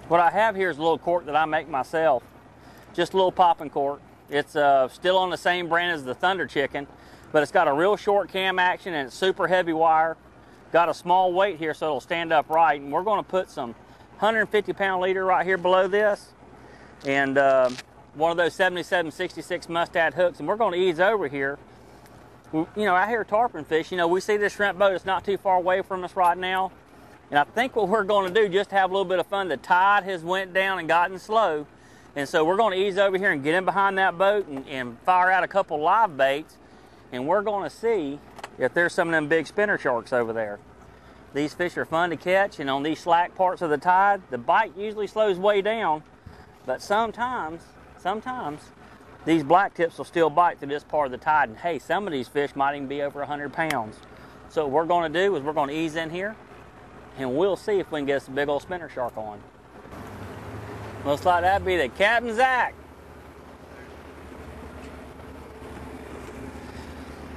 What I have here is a little cork that I make myself. Just a little popping cork. It's still on the same brand as the Thunder Chicken, but it's got a real short cam action and it's super heavy wire. Got a small weight here so it'll stand upright, and we're going to put some 150-pound leader right here below this, and one of those 77-66 mustad hooks, and we're going to ease over here. You know, out here tarpon fish, you know, we see this shrimp boat. It's not too far away from us right now. And I think what we're going to do, just to have a little bit of fun, the tide has went down and gotten slow. And so we're going to ease over here and get in behind that boat and fire out a couple live baits. And we're going to see if there's some of them big spinner sharks over there. These fish are fun to catch, and on these slack parts of the tide, the bite usually slows way down. But sometimes, these black tips will still bite through this part of the tide. And hey, some of these fish might even be over 100 pounds. So what we're going to do is we're going to ease in here, and we'll see if we can get us a big old spinner shark on. Looks like that'd be the Captain's act.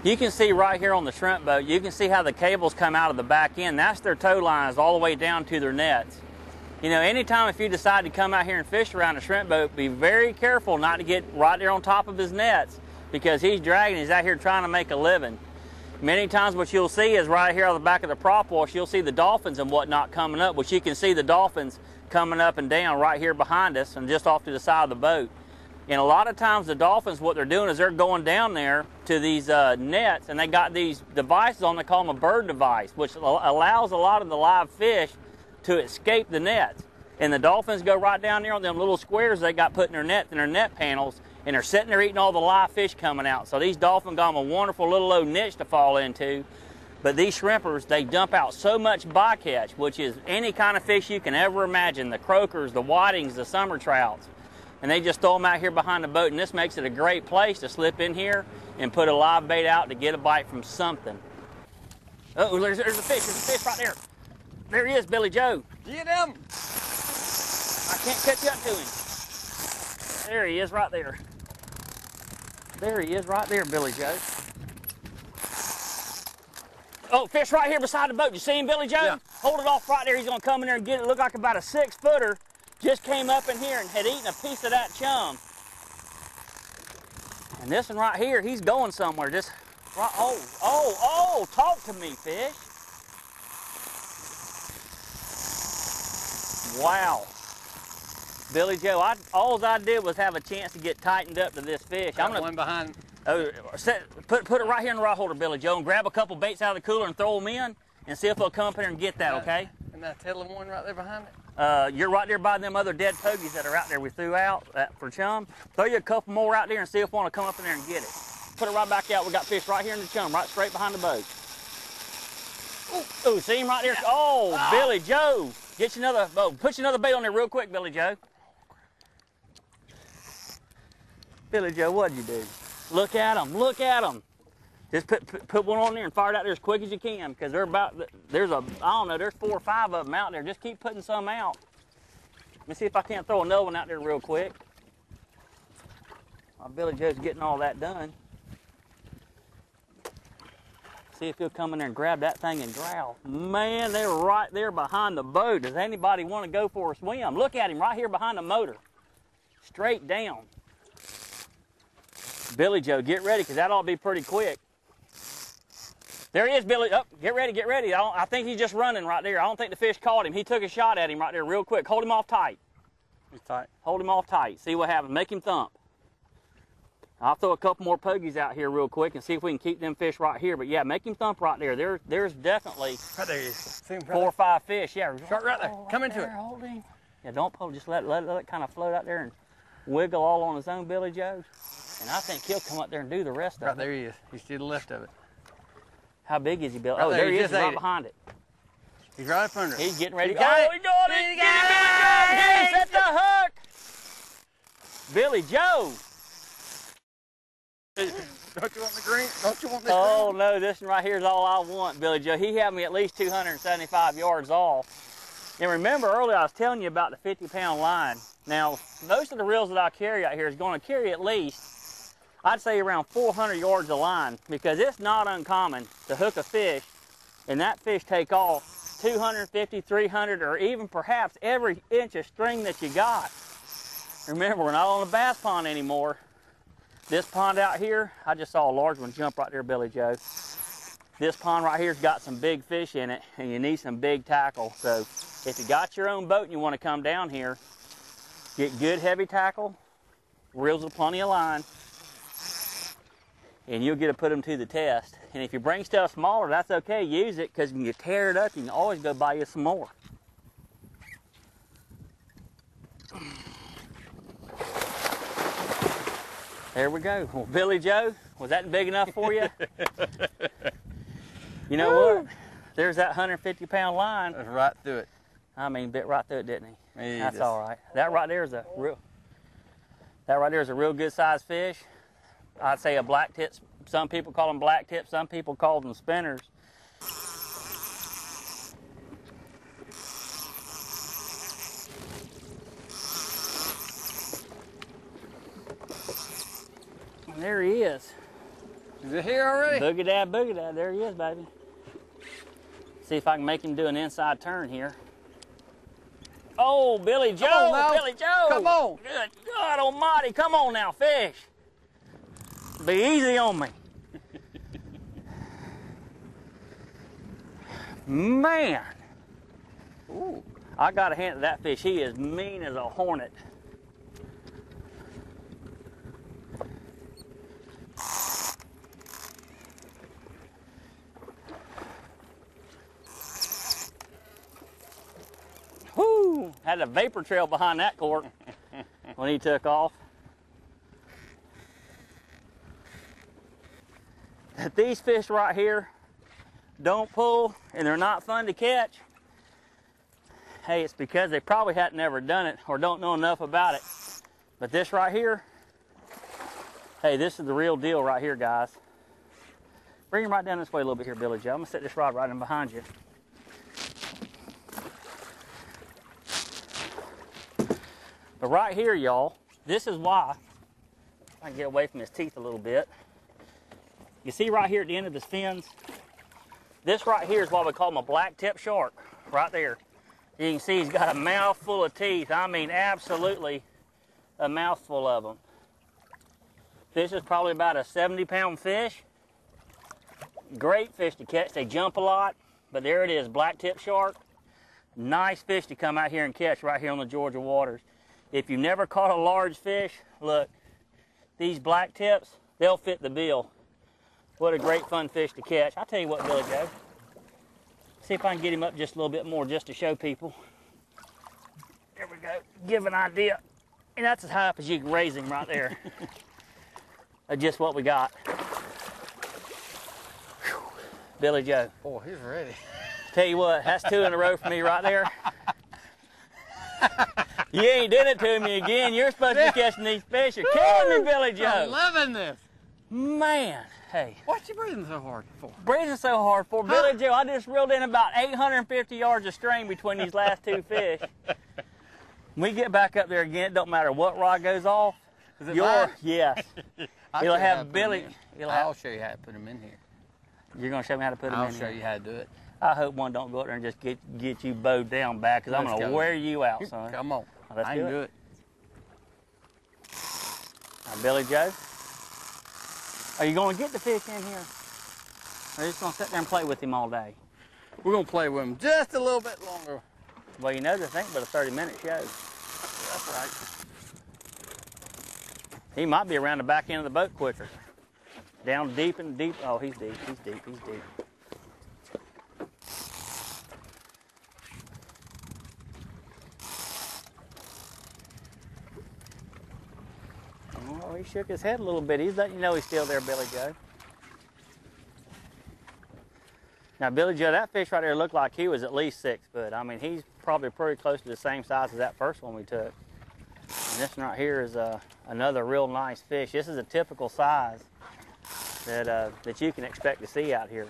You can see right here on the shrimp boat, you can see how the cables come out of the back end. That's their tow lines all the way down to their nets. You know, anytime if you decide to come out here and fish around a shrimp boat, be very careful not to get right there on top of his nets, because he's dragging, he's out here trying to make a living. Many times what you'll see is right here on the back of the prop wash, you'll see the dolphins and whatnot coming up, which you can see the dolphins coming up and down right here behind us and just off to the side of the boat. And a lot of times the dolphins, what they're doing is they're going down there to these nets, and they got these devices on, they call them a bird device, which allows a lot of the live fish to escape the nets. And the dolphins go right down there on them little squares they got put in their nets and their net panels, and they're sitting there eating all the live fish coming out. So these dolphins got them a wonderful little old niche to fall into. But these shrimpers, they dump out so much bycatch, which is any kind of fish you can ever imagine, the croakers, the whitings, the summer trouts. And they just throw them out here behind the boat, and this makes it a great place to slip in here and put a live bait out to get a bite from something. Oh, there's a fish right there. There he is, Billy Joe. Get him! I can't catch up to him. There he is right there. There he is right there, Billy Joe. Oh, fish right here beside the boat. You see him, Billy Joe? Yeah. Hold it off right there. He's going to come in there and get it. Look like about a 6-footer. Just came up in here and had eaten a piece of that chum. And this one right here, he's going somewhere. Just right, oh, talk to me, fish. Wow. Billy Joe, all I did was have a chance to get tightened up to this fish. I'm going behind. Oh, put it right here in the rod holder, Billy Joe, and grab a couple baits out of the cooler and throw them in and see if they'll come up here and get that, okay? And that tailing one right there behind it? You're right there by them other dead pogies that are out there we threw out for chum. Throw you a couple more out there and see if we want to come up in there and get it. Put it right back out. We got fish right here in the chum, right straight behind the boat. Oh, see him right there? Yeah. Oh, Billy Joe. Get you another, put you another bait on there real quick, Billy Joe. Billy Joe, what'd you do? Look at them, look at them. Just put one on there and fire it out there as quick as you can, because they're there's 4 or 5 of them out there. Just keep putting some out. Let me see if I can't throw another one out there real quick. While Billy Joe's getting all that done. See if he'll come in there and grab that thing and growl. Man, they're right there behind the boat. Does anybody want to go for a swim? Look at him right here behind the motor. Straight down. Billy Joe, get ready, because that ought to be pretty quick. There he is, Billy. Oh, get ready, get ready. I think he's just running right there. I don't think the fish caught him. He took a shot at him right there real quick. Hold him off tight. He's tight. Hold him off tight. See what happens. Make him thump. I'll throw a couple more pogies out here real quick and see if we can keep them fish right here. But yeah, make him thump right there. There's definitely right there he is. See him 4 or 5 fish. Yeah, shark right there. Come into it. Hold him. Yeah, don't pull. Just let it kind of float out there and wiggle all on his own, Billy Joe. And I think he'll come up there and do the rest of it. Right there he is. He's to the left of it. How big is he, Billy? Right oh, there he is, right it. behind it. He's right up under it. He's getting ready. He got it. He got it. Get him, Billy Joe. Set the hook. Billy Joe. Don't you want the green? Don't you want this Oh, green? no, this one right here is all I want, Billy Joe. He had me at least 275 yards off. And remember earlier I was telling you about the 50-pound line. Now, most of the reels that I carry out here is going to carry at least, I'd say around 400 yards of line, because it's not uncommon to hook a fish and that fish take off 250, 300, or even perhaps every inch of string that you got. Remember, we're not on a bass pond anymore. This pond out here, I just saw a large one jump right there, Billy Joe. This pond right here's got some big fish in it, and you need some big tackle. So if you got your own boat and you want to come down here, get good heavy tackle, reels with plenty of line, and you'll get to put them to the test. And if you bring stuff smaller, that's okay. Use it, because when you tear it up, you can always go buy you some more. There we go. Well, Billy Joe, was that big enough for you? You know what? There's that 150-pound line. That's right through it. I mean, bit right through it, didn't he? He That's just... all right. That right there is a real good sized fish. I'd say a blacktip. Some people call them blacktip. Some people call them spinners. And there he is. Is it here already? Boogie dad, boogie dad. There he is, baby. See if I can make him do an inside turn here. Oh, Billy Joe, Billy Joe. Come on. Good God almighty. Come on now, fish. Be easy on me. Man. Ooh. I got a hand of that fish. He is mean as a hornet. Whoo! Had a vapor trail behind that cork when he took off. These fish right here don't pull and they're not fun to catch. Hey, it's because they probably hadn't ever done it or don't know enough about it. But this right here, hey, this is the real deal right here, guys. Bring him right down this way a little bit here, Billy Joe. I'm gonna set this rod right in behind you. But right here, y'all, this is why I can get away from his teeth a little bit. You see right here at the end of his fins, this right here is what we call him a blacktip shark, right there. You can see he's got a mouthful of teeth. I mean, absolutely a mouthful of them. This is probably about a 70-pound fish. Great fish to catch. They jump a lot, but there it is, blacktip shark. Nice fish to come out here and catch right here on the Georgia waters. If you've never caught a large fish, look, these blacktips, they'll fit the bill. What a great fun fish to catch. I'll tell you what, Billy Joe. See if I can get him up just a little bit more just to show people. There we go. Give an idea. And that's as high up as you can raise him right there. That's just what we got. Whew. Billy Joe. Oh, he's ready. Tell you what, that's 2 in a row for me right there. You ain't did it to me again. You're supposed to be catching these fish. You're killing me, Billy Joe. I'm loving this. Man, hey. What's you breathing so hard for? Breathing so hard for Billy Joe. I just reeled in about 850 yards of string between these last 2 fish. When we get back up there again, it don't matter what rod goes off. Is it mine? Yes. You'll have Billy. I'll show you how to put them in here. You're going to show me how to put them in here? I'll show you how to do it. I hope one don't go up there and just get you bowed down back, because I'm going to wear you out, son. Come on. Let's I can do it. Now, Billy Joe, are you going to get the fish in here? Or are you just going to sit there and play with him all day? We're going to play with him just a little bit longer. Well, you know, this ain't but a 30-minute show. That's right. He might be around the back end of the boat quicker. Down deep and deep. Oh, he's deep. He's deep. He's deep. Oh, he shook his head a little bit. He's letting you know he's still there, Billy Joe. Now, Billy Joe, that fish right there looked like he was at least 6 foot. I mean, he's probably pretty close to the same size as that first one we took. And this one right here is another real nice fish. This is a typical size that you can expect to see out here.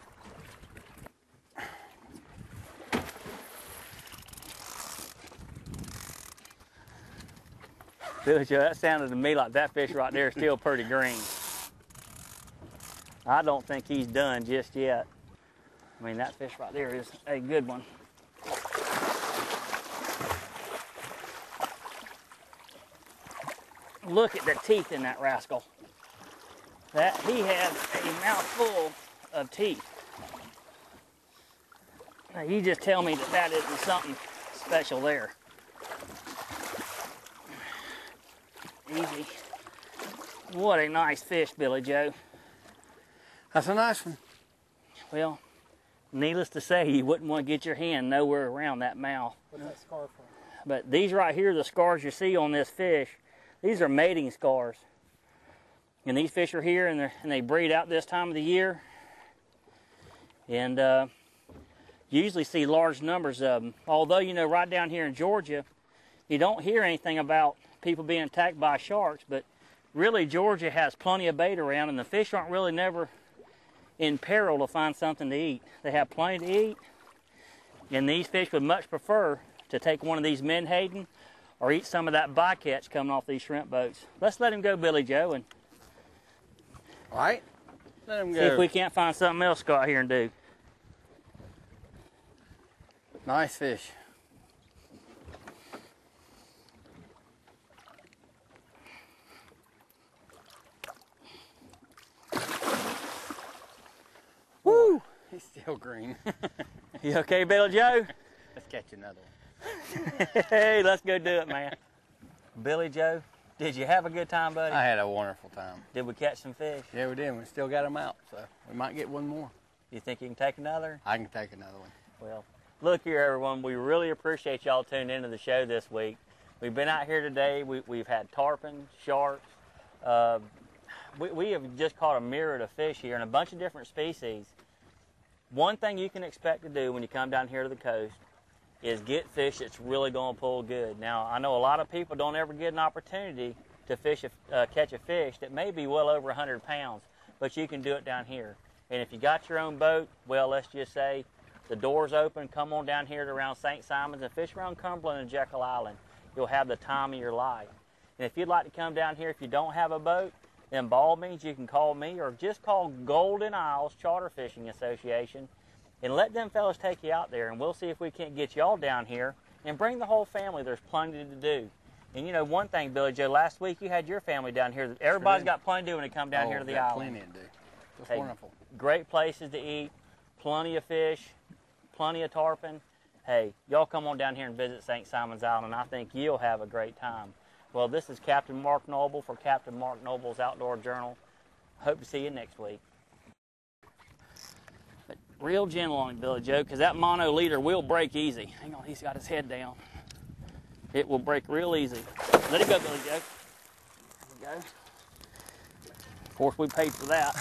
Billy Joe, that sounded to me like that fish right there is still pretty green. I don't think he's done just yet. I mean, that fish right there is a good one. Look at the teeth in that rascal. That he had a mouthful of teeth. Now you just tell me that that isn't something special there. Easy. What a nice fish, Billy Joe. That's a nice one. Well, needless to say, you wouldn't want to get your hand nowhere around that mouth. What's that scar from? But these right here, the scars you see on this fish, these are mating scars. And these fish are here and they breed out this time of the year. And you usually see large numbers of them. Although, you know, right down here in Georgia, you don't hear anything about people being attacked by sharks, but really Georgia has plenty of bait around and the fish aren't really never in peril to find something to eat. They have plenty to eat, and these fish would much prefer to take one of these menhaden or eat some of that bycatch coming off these shrimp boats. Let's let him go, Billy Joe, and All right, let him go. see if we can't find something else to go out here and do. Nice fish. Woo! He's still green. You okay, Billy Joe? Let's catch another one. Hey, let's go do it, man. Billy Joe, did you have a good time, buddy? I had a wonderful time. Did we catch some fish? Yeah, we did. We still got them out, so we might get one more. You think you can take another? I can take another one. Well, look here, everyone. We really appreciate y'all tuning into the show this week. We've been out here today. We've had tarpon, sharks. We have just caught a myriad of fish here and a bunch of different species. One thing you can expect to do when you come down here to the coast is get fish that's really going to pull good. Now, I know a lot of people don't ever get an opportunity to catch a fish that may be well over 100 pounds, but you can do it down here. And if you got your own boat, well, let's just say the door's open, come on down here to around St. Simons and fish around Cumberland and Jekyll Island. You'll have the time of your life. And if you'd like to come down here, if you don't have a boat, then by all means you can call me or just call Golden Isles Charter Fishing Association and let them fellas take you out there, and we'll see if we can't get you all down here and bring the whole family. There's plenty to do. And you know one thing, Billy Joe, last week you had your family down here. Everybody's got plenty to do when they come down here to the island. Plenty to do. It's Hey, wonderful. Great places to eat, plenty of fish, plenty of tarpon. Hey, y'all come on down here and visit St. Simons Island, and I think you'll have a great time. Well, this is Captain Mark Noble for Captain Mark Noble's Outdoor Journal. Hope to see you next week. But real gentle on him, Billy Joe, because that mono leader will break easy. Hang on, he's got his head down. It will break real easy. Let it go, Billy Joe. There we go. Of course, we paid for that.